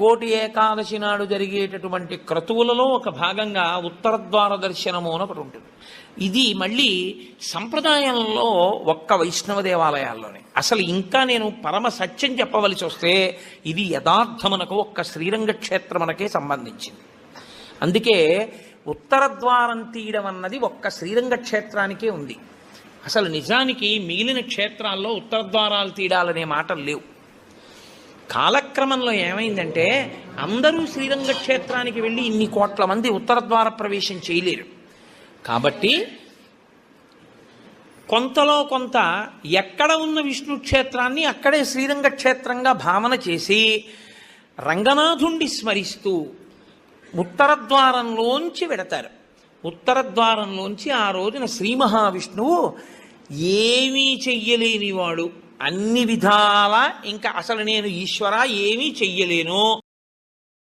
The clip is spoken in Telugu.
ముక్కోటి ఏకాదశి నాడు జరిగేటటువంటి క్రతువులలో ఒక భాగంగా ఉత్తర ద్వార దర్శనము అని ఒకటి ఉంటుంది. ఇది మళ్ళీ సంప్రదాయంలో ఒక్క వైష్ణవ దేవాలయాల్లోనే. అసలు ఇంకా నేను పరమ సత్యం చెప్పవలసి వస్తే ఇది యథార్థమునకు ఒక్క శ్రీరంగ క్షేత్రమునకే సంబంధించింది. అందుకే ఉత్తర ద్వారం తీయడం అన్నది ఒక్క శ్రీరంగ క్షేత్రానికే ఉంది. అసలు నిజానికి మిగిలిన క్షేత్రాల్లో ఉత్తర ద్వారాలు తీయడాలనే మాటలు లేవు. కాలక్రమంలో ఏమైందంటే అందరూ శ్రీరంగ క్షేత్రానికి వెళ్ళి ఇన్ని కోట్ల మంది ఉత్తర ద్వార ప్రవేశం చేయలేరు. కాబట్టి కొంతలో కొంత ఎక్కడ ఉన్న విష్ణు క్షేత్రాన్ని అక్కడే శ్రీరంగ క్షేత్రంగా భావన చేసి రంగనాథుణ్ణి స్మరిస్తూ ఉత్తర ద్వారంలోంచి వెడతారు. ఉత్తర ద్వారంలోంచి ఆ రోజున శ్రీ మహావిష్ణువు ఏమీ చెయ్యలేనివాడు, అన్ని విధాల ఇంకా అసలు నేను ఈశ్వర ఏమీ చెయ్యలేను,